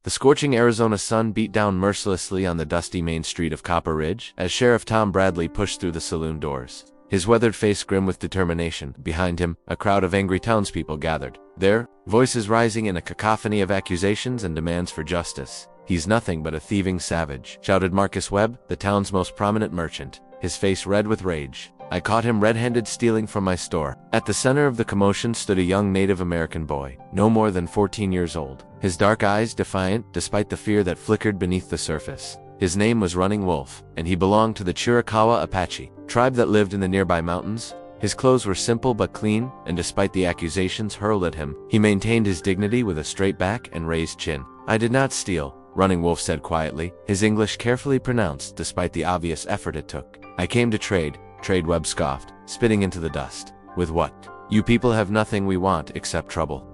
The scorching Arizona sun beat down mercilessly on the dusty main street of Copper Ridge as Sheriff Tom Bradley pushed through the saloon doors. His weathered face grim with determination. Behind him, a crowd of angry townspeople gathered, their voices rising in a cacophony of accusations and demands for justice. "He's nothing but a thieving savage," shouted Marcus Webb, the town's most prominent merchant, his face red with rage. "I caught him red-handed stealing from my store." At the center of the commotion stood a young Native American boy, no more than 14 years old, his dark eyes defiant despite the fear that flickered beneath the surface. His name was Running Wolf, and he belonged to the Chiricahua Apache tribe that lived in the nearby mountains. His clothes were simple but clean, and despite the accusations hurled at him, he maintained his dignity with a straight back and raised chin. "I did not steal," Running Wolf said quietly, his English carefully pronounced despite the obvious effort it took. "I came to trade." Webb scoffed, spitting into the dust. "With what? You people have nothing we want except trouble."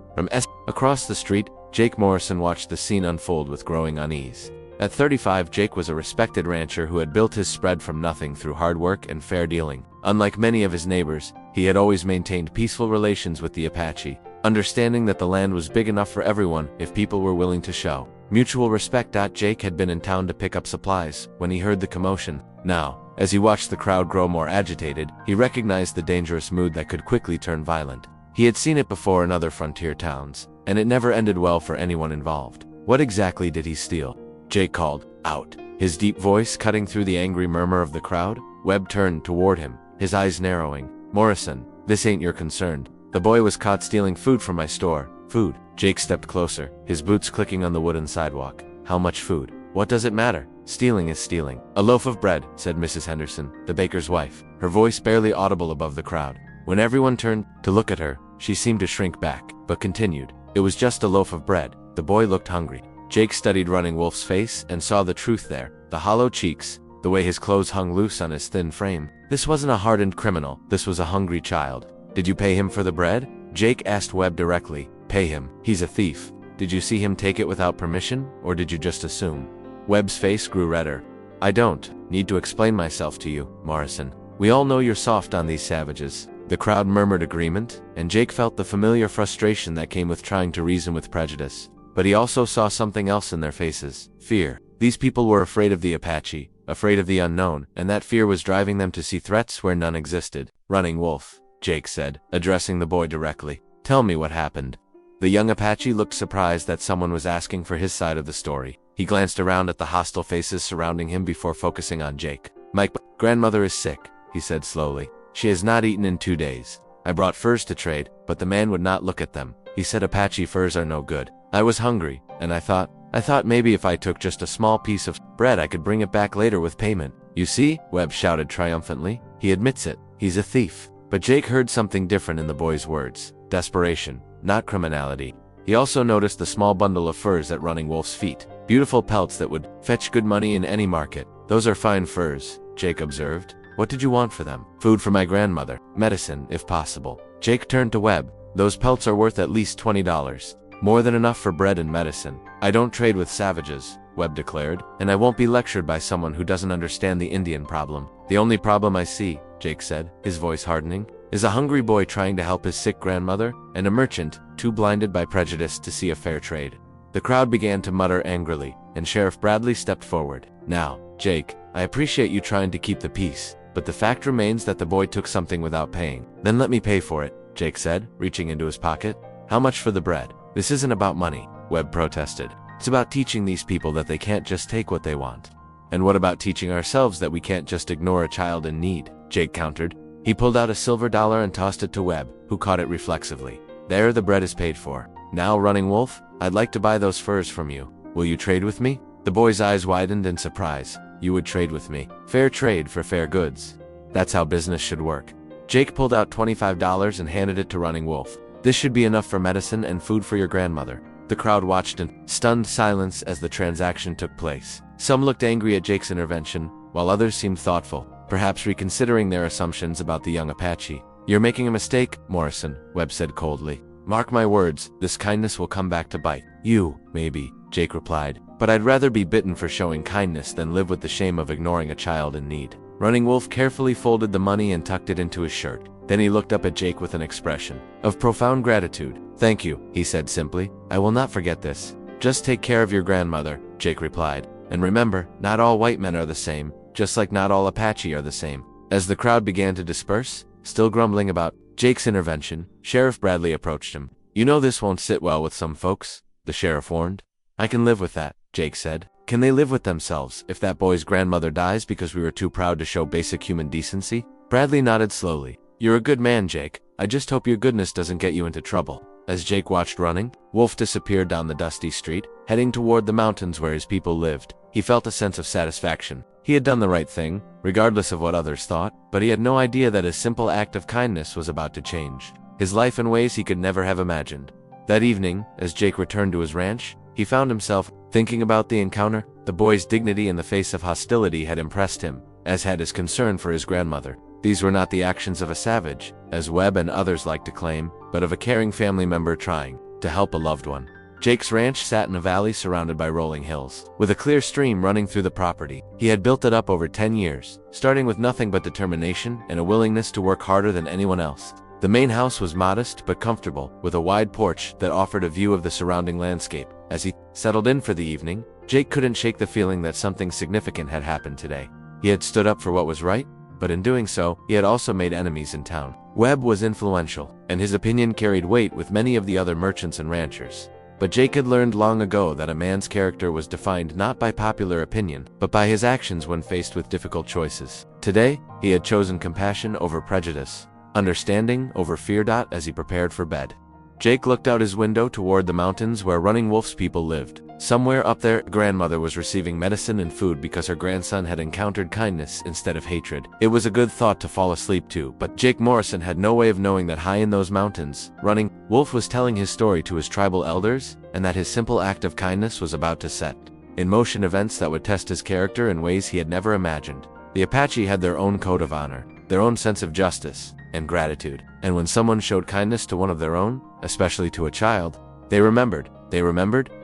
Across the street, Jake Morrison watched the scene unfold with growing unease. At 35, Jake was a respected rancher who had built his spread from nothing through hard work and fair dealing. Unlike many of his neighbors, he had always maintained peaceful relations with the Apache, understanding that the land was big enough for everyone if people were willing to show mutual respect. Jake had been in town to pick up supplies when he heard the commotion. Now, as he watched the crowd grow more agitated, he recognized the dangerous mood that could quickly turn violent. He had seen it before in other frontier towns, and it never ended well for anyone involved. "What exactly did he steal?" Jake called out, his deep voice cutting through the angry murmur of the crowd. Webb turned toward him, his eyes narrowing. "Morrison, this ain't your concern. The boy was caught stealing food from my store." "Food?" Jake stepped closer, his boots clicking on the wooden sidewalk. "How much food? What does it matter? Stealing is stealing." "A loaf of bread," said Mrs. Henderson, the baker's wife, her voice barely audible above the crowd. When everyone turned to look at her, she seemed to shrink back, but continued, "It was just a loaf of bread." The boy looked hungry. Jake studied Running Wolf's face and saw the truth there, the hollow cheeks, the way his clothes hung loose on his thin frame. This wasn't a hardened criminal, this was a hungry child. "Did you pay him for the bread?" Jake asked Webb directly. "Pay him? He's a thief. Did you see him take it without permission, or did you just assume?" Webb's face grew redder. "I don't need to explain myself to you, Morrison. We all know you're soft on these savages." The crowd murmured agreement, and Jake felt the familiar frustration that came with trying to reason with prejudice. But he also saw something else in their faces: fear. These people were afraid of the Apache, afraid of the unknown, and that fear was driving them to see threats where none existed. "Running Wolf," Jake said, addressing the boy directly, "tell me what happened." The young Apache looked surprised that someone was asking for his side of the story. He glanced around at the hostile faces surrounding him before focusing on Jake. "My grandmother is sick," he said slowly. "She has not eaten in 2 days. I brought furs to trade, but the man would not look at them. He said Apache furs are no good. I was hungry, and I thought maybe if I took just a small piece of bread I could bring it back later with payment." "You see?" Webb shouted triumphantly. "He admits it. He's a thief." But Jake heard something different in the boy's words. Desperation, not criminality. He also noticed the small bundle of furs at Running Wolf's feet. Beautiful pelts that would fetch good money in any market. "Those are fine furs," Jake observed. "What did you want for them?" "Food for my grandmother. Medicine, if possible." Jake turned to Webb. "Those pelts are worth at least $20. More than enough for bread and medicine." "I don't trade with savages," Webb declared, "and I won't be lectured by someone who doesn't understand the Indian problem." "The only problem I see," Jake said, his voice hardening, "is a hungry boy trying to help his sick grandmother, and a merchant, too blinded by prejudice to see a fair trade." The crowd began to mutter angrily, and Sheriff Bradley stepped forward. "Now, Jake, I appreciate you trying to keep the peace, but the fact remains that the boy took something without paying." "Then let me pay for it," Jake said, reaching into his pocket. "How much for the bread?" "This isn't about money," Webb protested. "It's about teaching these people that they can't just take what they want." "And what about teaching ourselves that we can't just ignore a child in need?" Jake countered. He pulled out a silver dollar and tossed it to Webb, who caught it reflexively. "There, the bread is paid for. Now, Running Wolf, I'd like to buy those furs from you. Will you trade with me?" The boy's eyes widened in surprise. "You would trade with me? Fair trade for fair goods. That's how business should work." Jake pulled out $25 and handed it to Running Wolf. "This should be enough for medicine and food for your grandmother." The crowd watched in stunned silence as the transaction took place. Some looked angry at Jake's intervention, while others seemed thoughtful, perhaps reconsidering their assumptions about the young Apache. "You're making a mistake, Morrison," Webb said coldly. "Mark my words, this kindness will come back to bite you." "Maybe," Jake replied, "but I'd rather be bitten for showing kindness than live with the shame of ignoring a child in need." Running Wolf carefully folded the money and tucked it into his shirt. Then he looked up at Jake with an expression of profound gratitude. "Thank you," he said simply. "I will not forget this." Just take care of your grandmother, Jake replied. And remember, not all white men are the same, just like not all Apache are the same. As the crowd began to disperse, still grumbling about Jake's intervention, Sheriff Bradley approached him. You know this won't sit well with some folks, the sheriff warned. I can live with that, Jake said. Can they live with themselves if that boy's grandmother dies because we were too proud to show basic human decency? Bradley nodded slowly. You're a good man, Jake. I just hope your goodness doesn't get you into trouble. As Jake watched running, Wolf disappeared down the dusty street, heading toward the mountains where his people lived. He felt a sense of satisfaction. He had done the right thing, regardless of what others thought, but he had no idea that his simple act of kindness was about to change his life in ways he could never have imagined. That evening, as Jake returned to his ranch, he found himself thinking about the encounter. The boy's dignity in the face of hostility had impressed him, as had his concern for his grandmother. These were not the actions of a savage, as Webb and others liked to claim, but of a caring family member trying to help a loved one. Jake's ranch sat in a valley surrounded by rolling hills, with a clear stream running through the property. He had built it up over 10 years, starting with nothing but determination and a willingness to work harder than anyone else. The main house was modest but comfortable, with a wide porch that offered a view of the surrounding landscape. As he settled in for the evening, Jake couldn't shake the feeling that something significant had happened today. He had stood up for what was right, but in doing so, he had also made enemies in town. Webb was influential, and his opinion carried weight with many of the other merchants and ranchers. But Jake had learned long ago that a man's character was defined not by popular opinion, but by his actions when faced with difficult choices. Today, he had chosen compassion over prejudice, understanding over fear. As he prepared for bed, Jake looked out his window toward the mountains where Running Wolf's people lived. Somewhere up there, grandmother was receiving medicine and food because her grandson had encountered kindness instead of hatred. It was a good thought to fall asleep to, but Jake Morrison had no way of knowing that high in those mountains, Running Wolf was telling his story to his tribal elders, and that his simple act of kindness was about to set in motion events that would test his character in ways he had never imagined. The Apache had their own code of honor, their own sense of justice and gratitude, and when someone showed kindness to one of their own, especially to a child, they remembered,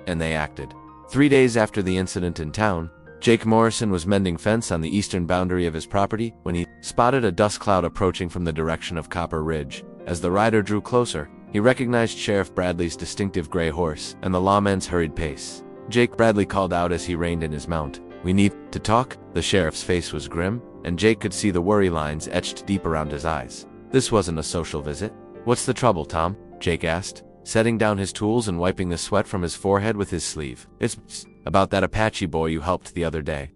and they acted. 3 days after the incident in town, Jake Morrison was mending fence on the eastern boundary of his property when he spotted a dust cloud approaching from the direction of Copper Ridge. As the rider drew closer, he recognized Sheriff Bradley's distinctive gray horse and the lawman's hurried pace. Jake, Bradley called out as he reined in his mount. We need to talk? The sheriff's face was grim, and Jake could see the worry lines etched deep around his eyes. This wasn't a social visit. What's the trouble, Tom? Jake asked, setting down his tools and wiping the sweat from his forehead with his sleeve. It's about that Apache boy you helped the other day.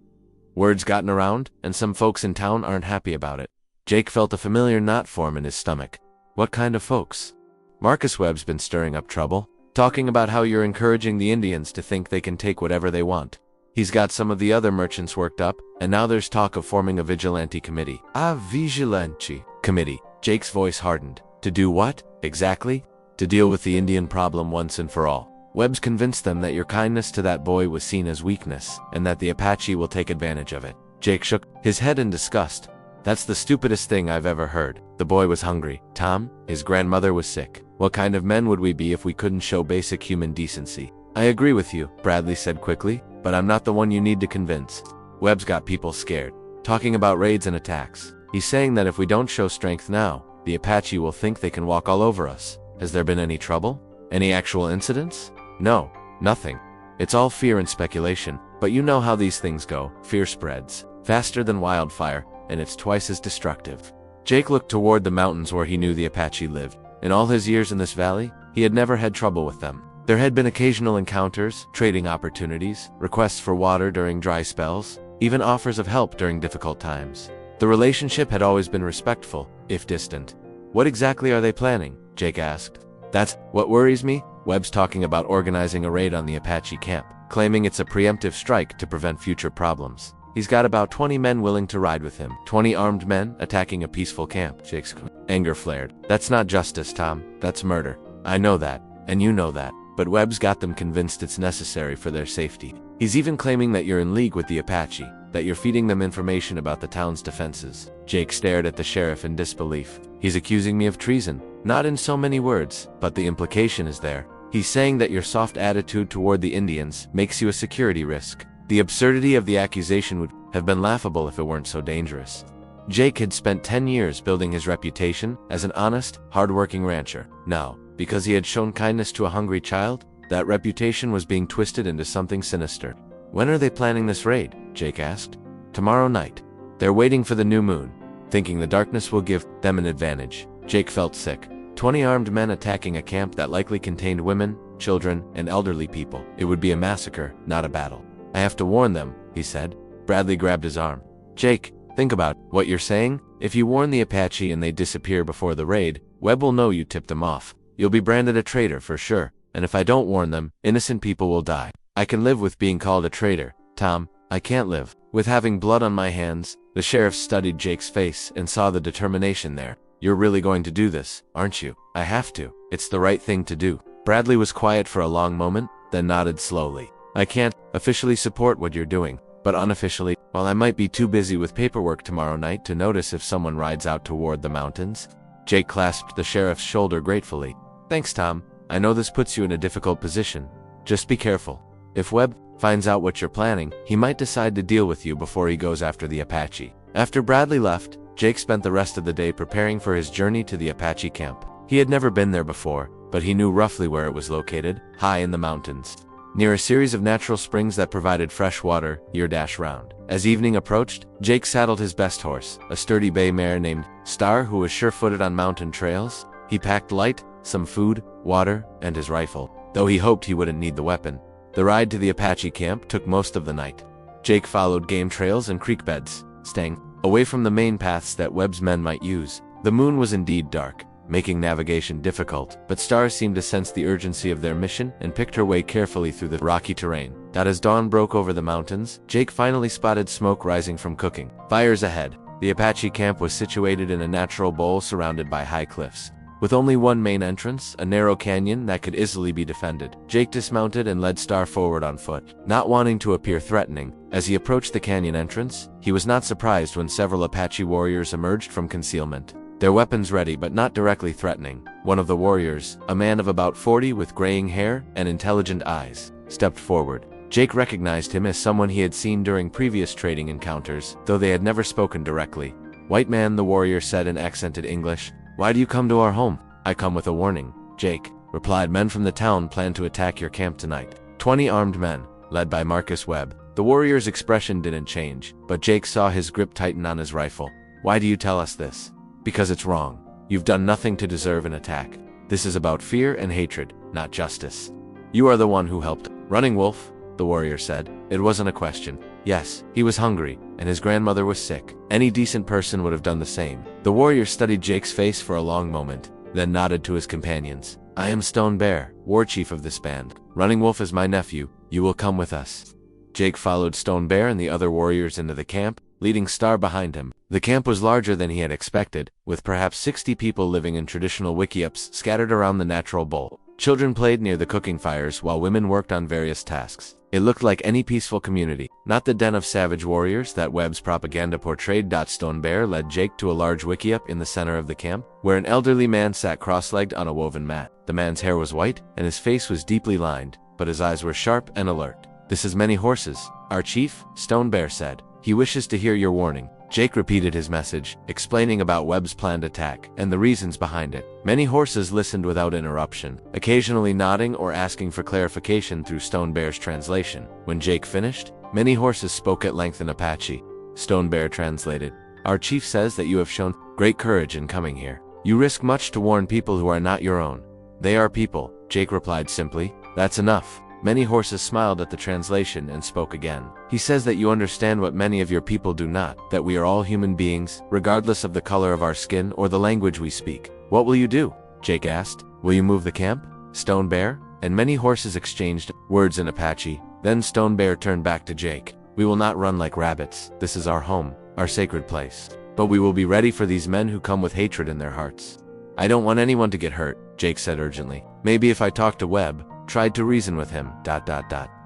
Word's gotten around, and some folks in town aren't happy about it. Jake felt a familiar knot form in his stomach. What kind of folks? Marcus Webb's been stirring up trouble, talking about how you're encouraging the Indians to think they can take whatever they want. He's got some of the other merchants worked up, and now there's talk of forming a vigilante committee. A vigilante committee. Jake's voice hardened. To do what, exactly? To deal with the Indian problem once and for all. Webb's convinced them that your kindness to that boy was seen as weakness, and that the Apache will take advantage of it. Jake shook his head in disgust. That's the stupidest thing I've ever heard. The boy was hungry, Tom. His grandmother was sick. What kind of men would we be if we couldn't show basic human decency? I agree with you, Bradley said quickly, but I'm not the one you need to convince. Webb's got people scared, talking about raids and attacks. He's saying that if we don't show strength now, the Apache will think they can walk all over us. Has there been any trouble? Any actual incidents? No, nothing. It's all fear and speculation, but you know how these things go. Fear spreads faster than wildfire, and it's twice as destructive. Jake looked toward the mountains where he knew the Apache lived. In all his years in this valley, he had never had trouble with them. There had been occasional encounters, trading opportunities, requests for water during dry spells, even offers of help during difficult times. The relationship had always been respectful, if distant. What exactly are they planning? Jake asked. That's what worries me. Webb's talking about organizing a raid on the Apache camp, claiming it's a preemptive strike to prevent future problems. He's got about 20 men willing to ride with him. 20 armed men attacking a peaceful camp. Jake's anger flared. That's not justice, Tom. That's murder. I know that, and you know that. But Webb's got them convinced it's necessary for their safety. He's even claiming that you're in league with the Apache, that you're feeding them information about the town's defenses. Jake stared at the sheriff in disbelief. He's accusing me of treason. Not in so many words, but the implication is there. He's saying that your soft attitude toward the Indians makes you a security risk. The absurdity of the accusation would have been laughable if it weren't so dangerous. Jake had spent 10 years building his reputation as an honest, hardworking rancher. Now, because he had shown kindness to a hungry child, That reputation was being twisted into something sinister. When are they planning this raid? Jake asked. Tomorrow night. They're waiting for the new moon, thinking the darkness will give them an advantage. Jake felt sick. 20 armed men attacking a camp that likely contained women, children, and elderly people. It would be a massacre, not a battle. I have to warn them, he said. Bradley grabbed his arm. Jake, think about what you're saying. If you warn the Apache and they disappear before the raid, Webb will know you tipped them off. You'll be branded a traitor for sure, and if I don't warn them, innocent people will die. I can live with being called a traitor, Tom. I can't live with having blood on my hands. The sheriff studied Jake's face and saw the determination there. You're really going to do this, aren't you? I have to. It's the right thing to do. Bradley was quiet for a long moment, then nodded slowly. I can't officially support what you're doing, but unofficially, while I might be too busy with paperwork tomorrow night to notice if someone rides out toward the mountains. Jake clasped the sheriff's shoulder gratefully. Thanks, Tom. I know this puts you in a difficult position. Just be careful. If Webb finds out what you're planning, he might decide to deal with you before he goes after the Apache. After Bradley left, Jake spent the rest of the day preparing for his journey to the Apache camp. He had never been there before, but he knew roughly where it was located, high in the mountains, near a series of natural springs that provided fresh water year-round. As evening approached, Jake saddled his best horse, a sturdy bay mare named Star who was sure-footed on mountain trails. He packed light, some food, water, and his rifle, though he hoped he wouldn't need the weapon. The ride to the Apache camp took most of the night. Jake followed game trails and creek beds, staying away from the main paths that Webb's men might use. The moon was indeed dark, making navigation difficult, but Star seemed to sense the urgency of their mission and picked her way carefully through the rocky terrain. As dawn broke over the mountains, Jake finally spotted smoke rising from cooking fires ahead. The Apache camp was situated in a natural bowl surrounded by high cliffs, with only one main entrance, a narrow canyon that could easily be defended. Jake dismounted and led Star forward on foot, not wanting to appear threatening. As he approached the canyon entrance, he was not surprised when several Apache warriors emerged from concealment, their weapons ready but not directly threatening. One of the warriors, a man of about 40 with graying hair and intelligent eyes, stepped forward. Jake recognized him as someone he had seen during previous trading encounters, though they had never spoken directly. "White man," the warrior said in accented English. "Why do you come to our home?" "I come with a warning," Jake replied. "Men from the town plan to attack your camp tonight." 20 armed men, led by Marcus Webb. The warrior's expression didn't change, but Jake saw his grip tighten on his rifle. "Why do you tell us this?" "Because it's wrong. You've done nothing to deserve an attack. This is about fear and hatred, not justice. You are the one who helped." "Running Wolf," the warrior said. It wasn't a question. Yes, he was hungry, and his grandmother was sick. Any decent person would have done the same. The warrior studied Jake's face for a long moment, then nodded to his companions. "I am Stone Bear, war chief of this band. Running Wolf is my nephew. You will come with us." Jake followed Stone Bear and the other warriors into the camp, leading Star behind him. The camp was larger than he had expected, with perhaps 60 people living in traditional wickiups scattered around the natural bowl. Children played near the cooking fires while women worked on various tasks. It looked like any peaceful community, not the den of savage warriors that Webb's propaganda portrayed. Stone Bear led Jake to a large wickiup in the center of the camp, where an elderly man sat cross-legged on a woven mat. The man's hair was white, and his face was deeply lined, but his eyes were sharp and alert. "This is many horses, our chief," Stone Bear said. "He wishes to hear your warning." Jake repeated his message, explaining about Webb's planned attack and the reasons behind it. Many horses listened without interruption, occasionally nodding or asking for clarification through Stone Bear's translation. When Jake finished, many horses spoke at length in Apache. Stone Bear translated. "Our chief says that you have shown great courage in coming here. You risk much to warn people who are not your own." "They are people," Jake replied simply. "That's enough." Many horses smiled at the translation and spoke again. "He says that you understand what many of your people do not, that we are all human beings, regardless of the color of our skin or the language we speak." "What will you do?" Jake asked. "Will you move the camp?" Stone Bear? And many horses exchanged words in Apache. Then Stone Bear turned back to Jake. "We will not run like rabbits. This is our home, our sacred place. But we will be ready for these men who come with hatred in their hearts." "I don't want anyone to get hurt," Jake said urgently. "Maybe if I talk to Webb, tried to reason with him, ...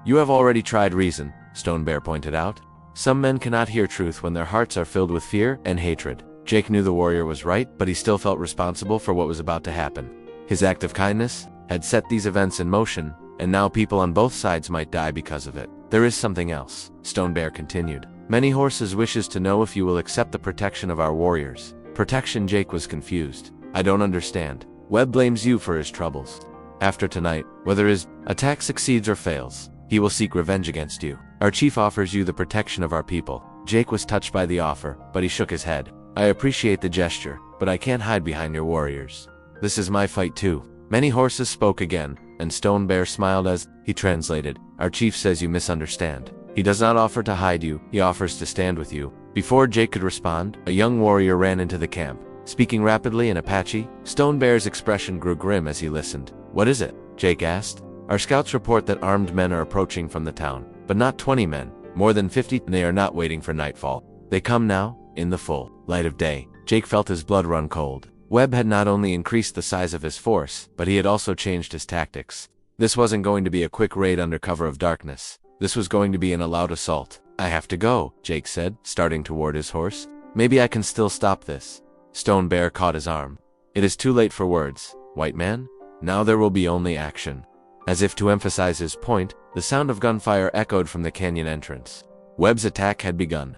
"You have already tried reason," Stone Bear pointed out. "Some men cannot hear truth when their hearts are filled with fear and hatred." Jake knew the warrior was right, but he still felt responsible for what was about to happen. His act of kindness had set these events in motion, and now people on both sides might die because of it. "There is something else," Stone Bear continued. "Many horses wishes to know if you will accept the protection of our warriors." "Protection?" Jake was confused. "I don't understand." "Webb blames you for his troubles. After tonight, whether his attack succeeds or fails, he will seek revenge against you. Our chief offers you the protection of our people." Jake was touched by the offer, but he shook his head. "I appreciate the gesture, but I can't hide behind your warriors. This is my fight too." Many horses spoke again, and Stone Bear smiled as he translated. "Our chief says you misunderstand. He does not offer to hide you, he offers to stand with you." Before Jake could respond, a young warrior ran into the camp. Speaking rapidly in Apache, Stone Bear's expression grew grim as he listened. "What is it?" Jake asked. "Our scouts report that armed men are approaching from the town, but not 20 men, more than 50, and they are not waiting for nightfall. They come now, in the full light of day." Jake felt his blood run cold. Webb had not only increased the size of his force, but he had also changed his tactics. This wasn't going to be a quick raid under cover of darkness. This was going to be an all-out assault. "I have to go," Jake said, starting toward his horse. "Maybe I can still stop this." Stone Bear caught his arm. "It is too late for words, white man. Now there will be only action." As if to emphasize his point, the sound of gunfire echoed from the canyon entrance. Webb's attack had begun.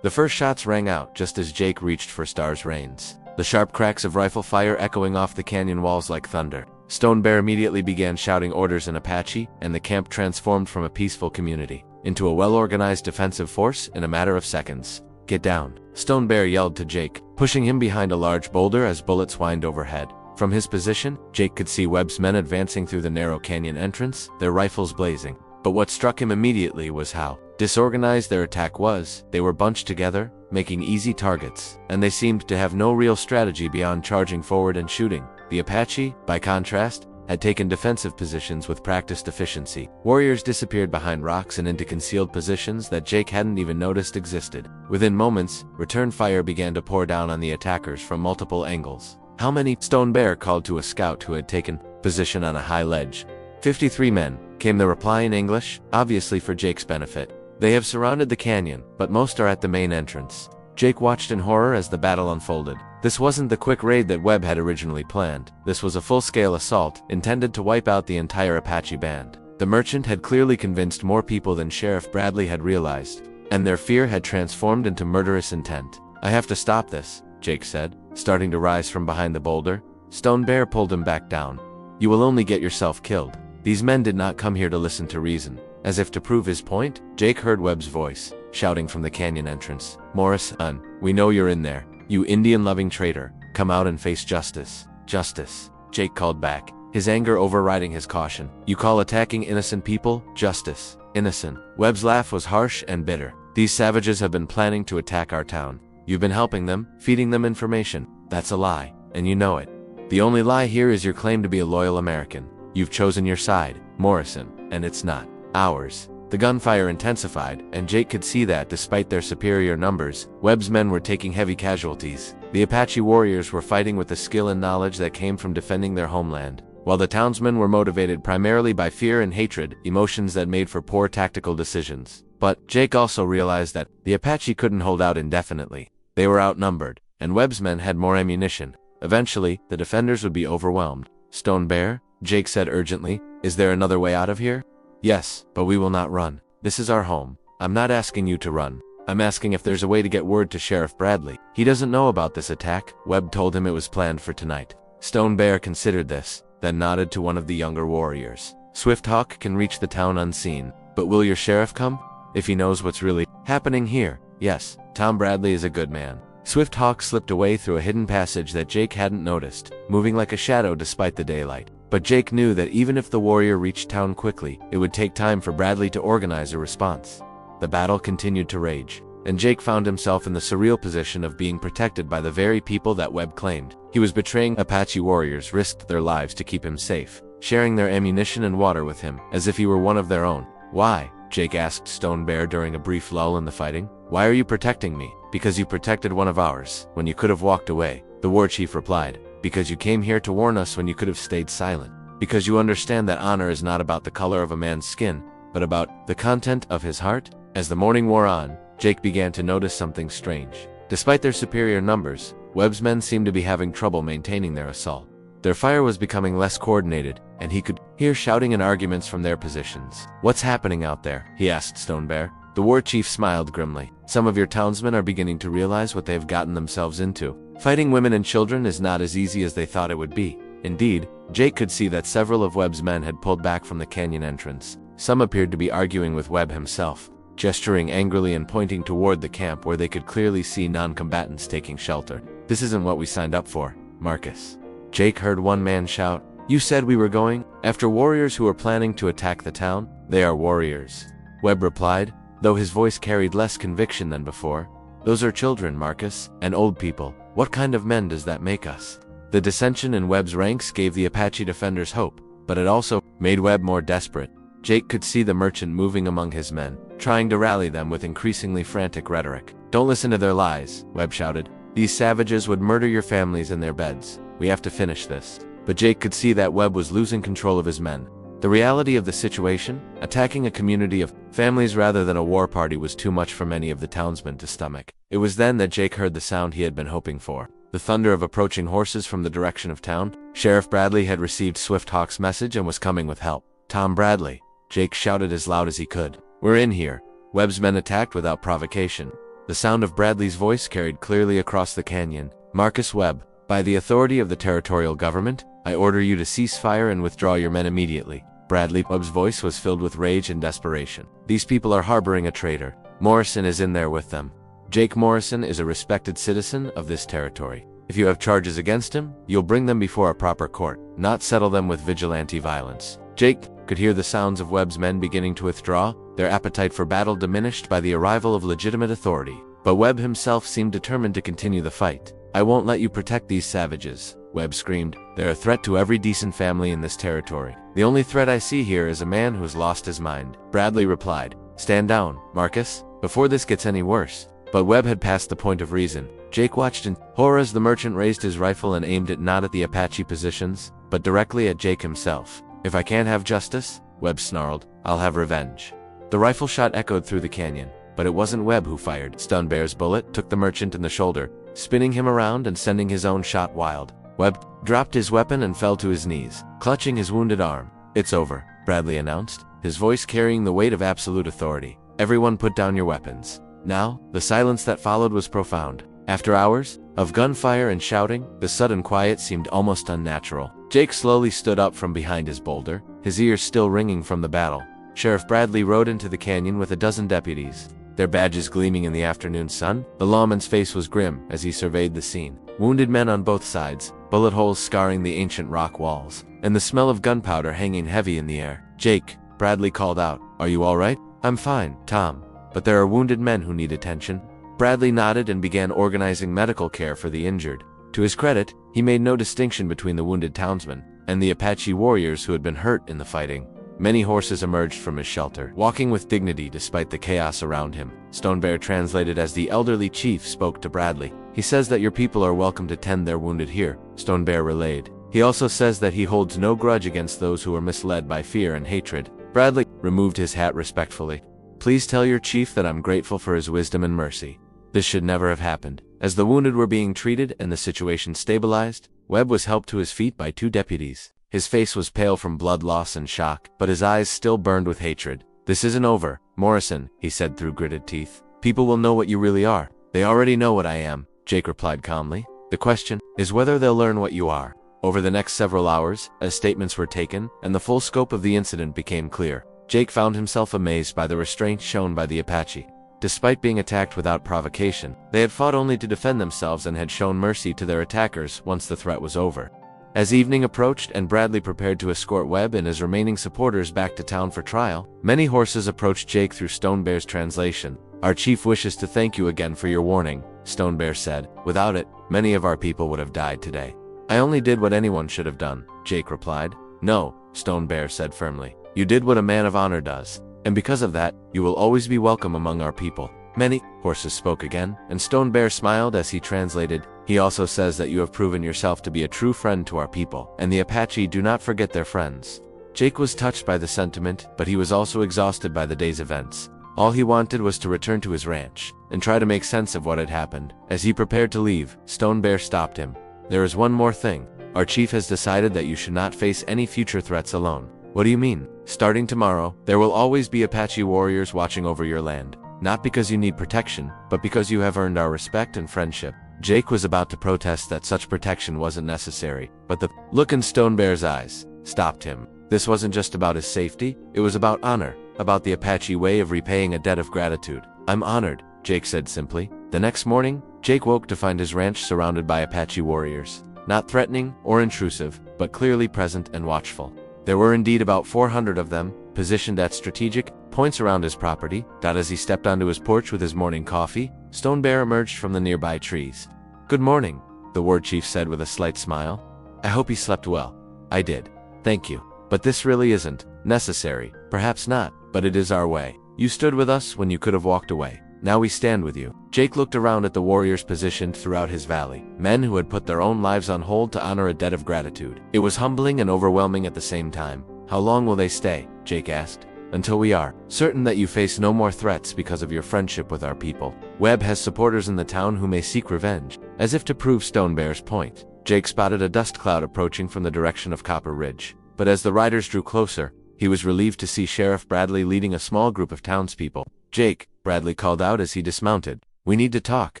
The first shots rang out just as Jake reached for Star's reins, the sharp cracks of rifle fire echoing off the canyon walls like thunder. Stone Bear immediately began shouting orders in Apache, and the camp transformed from a peaceful community into a well-organized defensive force in a matter of seconds. "Get down," Stone Bear yelled to Jake, pushing him behind a large boulder as bullets whined overhead. From his position, Jake could see Webb's men advancing through the narrow canyon entrance, their rifles blazing. But what struck him immediately was how disorganized their attack was. They were bunched together, making easy targets, and they seemed to have no real strategy beyond charging forward and shooting. The Apache, by contrast, had taken defensive positions with practiced efficiency. Warriors disappeared behind rocks and into concealed positions that Jake hadn't even noticed existed. Within moments, return fire began to pour down on the attackers from multiple angles. "How many?" Stone Bear called to a scout who had taken position on a high ledge. 53 men, came the reply in English, obviously for Jake's benefit. "They have surrounded the canyon, but most are at the main entrance." Jake watched in horror as the battle unfolded. This wasn't the quick raid that Webb had originally planned. This was a full-scale assault, intended to wipe out the entire Apache band. The merchant had clearly convinced more people than Sheriff Bradley had realized, and their fear had transformed into murderous intent. "I have to stop this," Jake said, starting to rise from behind the boulder. Stone Bear pulled him back down. "You will only get yourself killed. These men did not come here to listen to reason." As if to prove his point, Jake heard Webb's voice, shouting from the canyon entrance. "Morrison, we know you're in there. You Indian-loving traitor, come out and face justice." "Justice," Jake called back, his anger overriding his caution. "You call attacking innocent people justice? Innocent?" Webb's laugh was harsh and bitter. "These savages have been planning to attack our town. You've been helping them, feeding them information. That's a lie, and you know it. The only lie here is your claim to be a loyal American. You've chosen your side, Morrison, and it's not ours." The gunfire intensified, and Jake could see that despite their superior numbers, Webb's men were taking heavy casualties. The Apache warriors were fighting with the skill and knowledge that came from defending their homeland, while the townsmen were motivated primarily by fear and hatred, emotions that made for poor tactical decisions. But Jake also realized that the Apache couldn't hold out indefinitely. They were outnumbered, and Webb's men had more ammunition. Eventually, the defenders would be overwhelmed. "Stone Bear," Jake said urgently, "is there another way out of here?" "Yes, but we will not run. This is our home. I'm not asking you to run. I'm asking if there's a way to get word to Sheriff Bradley." "He doesn't know about this attack." Webb told him it was planned for tonight. Stone Bear considered this, then nodded to one of the younger warriors. "Swift Hawk can reach the town unseen, but will your sheriff come? If he knows what's really happening here?" "Yes, Tom Bradley is a good man." Swift Hawk slipped away through a hidden passage that Jake hadn't noticed, moving like a shadow despite the daylight. But Jake knew that even if the warrior reached town quickly, it would take time for Bradley to organize a response. The battle continued to rage, and Jake found himself in the surreal position of being protected by the very people that Webb claimed he was betraying. Apache warriors risked their lives to keep him safe, sharing their ammunition and water with him, as if he were one of their own. "Why?" Jake asked Stone Bear during a brief lull in the fighting. "Why are you protecting me?" "Because you protected one of ours, when you could have walked away," the war chief replied. "Because you came here to warn us when you could have stayed silent. Because you understand that honor is not about the color of a man's skin, but about the content of his heart." As the morning wore on, Jake began to notice something strange. Despite their superior numbers, Webb's men seemed to be having trouble maintaining their assault. Their fire was becoming less coordinated, and he could hear shouting and arguments from their positions. "What's happening out there?" he asked Stone Bear. The war chief smiled grimly. "Some of your townsmen are beginning to realize what they have gotten themselves into. Fighting women and children is not as easy as they thought it would be. Indeed, Jake could see that several of Webb's men had pulled back from the canyon entrance. Some appeared to be arguing with Webb himself, gesturing angrily and pointing toward the camp where they could clearly see non-combatants taking shelter. "This isn't what we signed up for, Marcus." Jake heard one man shout. "You said we were going after warriors who were planning to attack the town? They are warriors," Webb replied, though his voice carried less conviction than before. "Those are children, Marcus, and old people. What kind of men does that make us?" The dissension in Webb's ranks gave the Apache defenders hope, but it also made Webb more desperate. Jake could see the merchant moving among his men, trying to rally them with increasingly frantic rhetoric. "Don't listen to their lies," Webb shouted. "These savages would murder your families in their beds. We have to finish this." But Jake could see that Webb was losing control of his men. The reality of the situation, attacking a community of families rather than a war party, was too much for many of the townsmen to stomach. It was then that Jake heard the sound he had been hoping for. The thunder of approaching horses from the direction of town. Sheriff Bradley had received Swift Hawk's message and was coming with help. "Tom Bradley," Jake shouted as loud as he could. "We're in here." Webb's men attacked without provocation. The sound of Bradley's voice carried clearly across the canyon. "Marcus Webb, by the authority of the territorial government, I order you to cease fire and withdraw your men immediately." Webb's voice was filled with rage and desperation. "These people are harboring a traitor. Morrison is in there with them. Jake Morrison is a respected citizen of this territory. If you have charges against him, you'll bring them before a proper court, not settle them with vigilante violence." Jake could hear the sounds of Webb's men beginning to withdraw, their appetite for battle diminished by the arrival of legitimate authority. But Webb himself seemed determined to continue the fight. "I won't let you protect these savages," Webb screamed. "They're a threat to every decent family in this territory. The only threat I see here is a man who's lost his mind." Bradley replied. "Stand down, Marcus, before this gets any worse." But Webb had passed the point of reason. Jake watched in horror as the merchant raised his rifle and aimed it not at the Apache positions, but directly at Jake himself. "If I can't have justice," Webb snarled, "I'll have revenge." The rifle shot echoed through the canyon, but it wasn't Webb who fired. Stonebear's bullet took the merchant in the shoulder, spinning him around and sending his own shot wild. Webb dropped his weapon and fell to his knees, clutching his wounded arm. "It's over," Bradley announced, his voice carrying the weight of absolute authority. "Everyone put down your weapons." Now, the silence that followed was profound. After hours of gunfire and shouting, the sudden quiet seemed almost unnatural. Jake slowly stood up from behind his boulder, his ears still ringing from the battle. Sheriff Bradley rode into the canyon with a dozen deputies, their badges gleaming in the afternoon sun. The lawman's face was grim as he surveyed the scene. Wounded men on both sides, bullet holes scarring the ancient rock walls, and the smell of gunpowder hanging heavy in the air. "Jake," Bradley called out, "are you all right?" "I'm fine, Tom, but there are wounded men who need attention." Bradley nodded and began organizing medical care for the injured. To his credit, he made no distinction between the wounded townsmen and the Apache warriors who had been hurt in the fighting. Many horses emerged from his shelter, walking with dignity despite the chaos around him. Stonebear translated as the elderly chief spoke to Bradley. "He says that your people are welcome to tend their wounded here," Stonebear relayed. "He also says that he holds no grudge against those who were misled by fear and hatred." Bradley removed his hat respectfully. "Please tell your chief that I'm grateful for his wisdom and mercy. This should never have happened." As the wounded were being treated and the situation stabilized, Webb was helped to his feet by two deputies. His face was pale from blood loss and shock, but his eyes still burned with hatred. "This isn't over, Morrison," he said through gritted teeth. "People will know what you really are." "They already know what I am," Jake replied calmly. "The question is whether they'll learn what you are." Over the next several hours, as statements were taken and the full scope of the incident became clear, Jake found himself amazed by the restraint shown by the Apache. Despite being attacked without provocation, they had fought only to defend themselves and had shown mercy to their attackers once the threat was over. As evening approached and Bradley prepared to escort Webb and his remaining supporters back to town for trial, many horses approached Jake through Stonebear's translation. "Our chief wishes to thank you again for your warning," Stonebear said. "Without it, many of our people would have died today." "I only did what anyone should have done," Jake replied. "No," Stonebear said firmly. "You did what a man of honor does. And because of that, you will always be welcome among our people." Many horses spoke again, and Stonebear smiled as he translated. "He also says that you have proven yourself to be a true friend to our people, and the Apache do not forget their friends." Jake was touched by the sentiment, but he was also exhausted by the day's events. All he wanted was to return to his ranch and try to make sense of what had happened. As he prepared to leave, Stonebear stopped him. "There is one more thing. Our chief has decided that you should not face any future threats alone." "What do you mean?" "Starting tomorrow, there will always be Apache warriors watching over your land. Not because you need protection, but because you have earned our respect and friendship." Jake was about to protest that such protection wasn't necessary, but the look in Stonebear's eyes stopped him. This wasn't just about his safety, it was about honor, about the Apache way of repaying a debt of gratitude. "I'm honored," Jake said simply. The next morning, Jake woke to find his ranch surrounded by Apache warriors. Not threatening or intrusive, but clearly present and watchful. There were indeed about 400 of them, positioned at strategic points around his property. As he stepped onto his porch with his morning coffee, Stonebear emerged from the nearby trees. "Good morning," the war chief said with a slight smile. "I hope you slept well." "I did. Thank you. But this really isn't necessary." "Perhaps not, but it is our way. You stood with us when you could have walked away. Now we stand with you." Jake looked around at the warriors positioned throughout his valley, men who had put their own lives on hold to honor a debt of gratitude. It was humbling and overwhelming at the same time. "How long will they stay?" Jake asked. "Until we are certain that you face no more threats because of your friendship with our people. Webb has supporters in the town who may seek revenge." As if to prove Stonebear's point, Jake spotted a dust cloud approaching from the direction of Copper Ridge. But as the riders drew closer, he was relieved to see Sheriff Bradley leading a small group of townspeople. "Jake," Bradley called out as he dismounted, "we need to talk."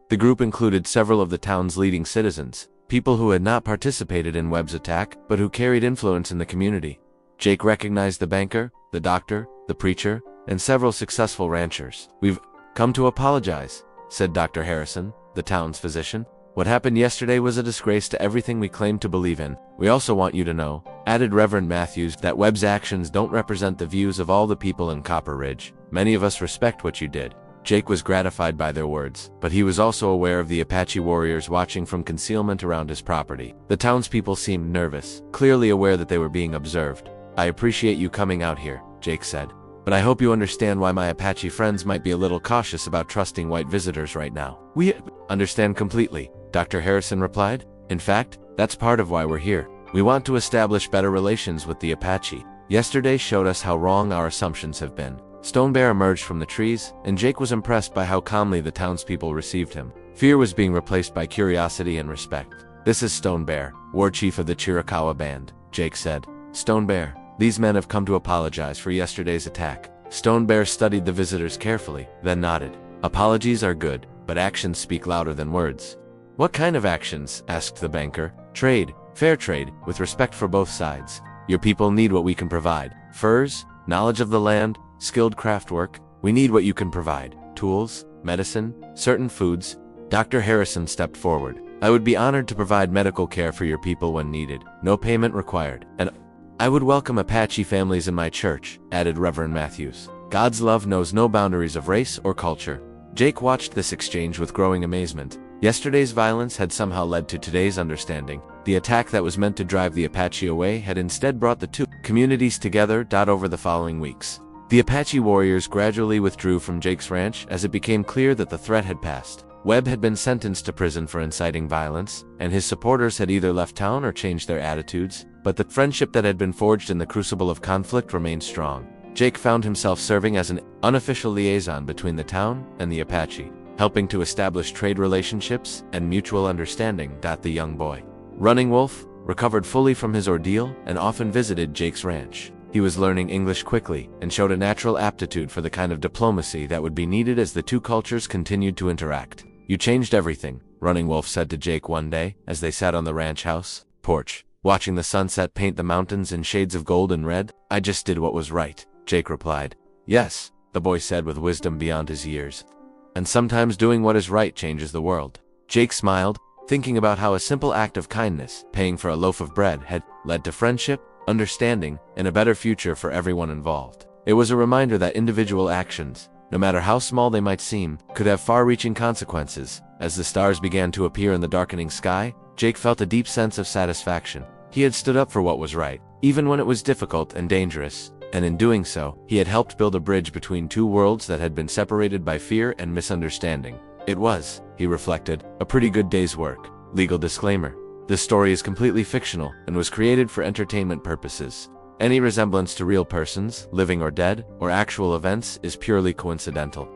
The group included several of the town's leading citizens, people who had not participated in Webb's attack, but who carried influence in the community. Jake recognized the banker, the doctor, the preacher, and several successful ranchers. "We've come to apologize," said Dr. Harrison, the town's physician. "What happened yesterday was a disgrace to everything we claim to believe in. We also want you to know," added Reverend Matthews, "that Webb's actions don't represent the views of all the people in Copper Ridge. Many of us respect what you did." Jake was gratified by their words, but he was also aware of the Apache warriors watching from concealment around his property. The townspeople seemed nervous, clearly aware that they were being observed. "I appreciate you coming out here," Jake said, "but I hope you understand why my Apache friends might be a little cautious about trusting white visitors right now." "We understand completely," Dr. Harrison replied. "In fact, that's part of why we're here. We want to establish better relations with the Apache. Yesterday showed us how wrong our assumptions have been." Stonebear emerged from the trees, and Jake was impressed by how calmly the townspeople received him. Fear was being replaced by curiosity and respect. "This is Stonebear, war chief of the Chiricahua band," Jake said. "Stonebear, these men have come to apologize for yesterday's attack." Stonebear studied the visitors carefully, then nodded. "Apologies are good, but actions speak louder than words." "What kind of actions?" asked the banker. "Trade, fair trade, with respect for both sides. Your people need what we can provide. Furs, knowledge of the land, skilled craft work. We need what you can provide. Tools, medicine, certain foods." Dr. Harrison stepped forward. "I would be honored to provide medical care for your people when needed. No payment required. And I would welcome Apache families in my church," added Reverend Matthews. "God's love knows no boundaries of race or culture." Jake watched this exchange with growing amazement. Yesterday's violence had somehow led to today's understanding. The attack that was meant to drive the Apache away had instead brought the two communities together. Over the following weeks, the Apache warriors gradually withdrew from Jake's ranch as it became clear that the threat had passed. Webb had been sentenced to prison for inciting violence, and his supporters had either left town or changed their attitudes, but the friendship that had been forged in the crucible of conflict remained strong. Jake found himself serving as an unofficial liaison between the town and the Apache, helping to establish trade relationships and mutual understanding. The young boy, Running Wolf, recovered fully from his ordeal and often visited Jake's ranch. He was learning English quickly and showed a natural aptitude for the kind of diplomacy that would be needed as the two cultures continued to interact. "You changed everything," Running Wolf said to Jake one day as they sat on the ranch house porch, watching the sunset paint the mountains in shades of gold and red. "I just did what was right," Jake replied. "Yes," the boy said with wisdom beyond his years. "And sometimes doing what is right changes the world." Jake smiled, thinking about how a simple act of kindness, paying for a loaf of bread, had led to friendship, understanding, and a better future for everyone involved. It was a reminder that individual actions, no matter how small they might seem, could have far-reaching consequences. As the stars began to appear in the darkening sky, Jake felt a deep sense of satisfaction. He had stood up for what was right, even when it was difficult and dangerous, and in doing so, he had helped build a bridge between two worlds that had been separated by fear and misunderstanding. It was, he reflected, a pretty good day's work. Legal disclaimer: this story is completely fictional and was created for entertainment purposes. Any resemblance to real persons, living or dead, or actual events is purely coincidental.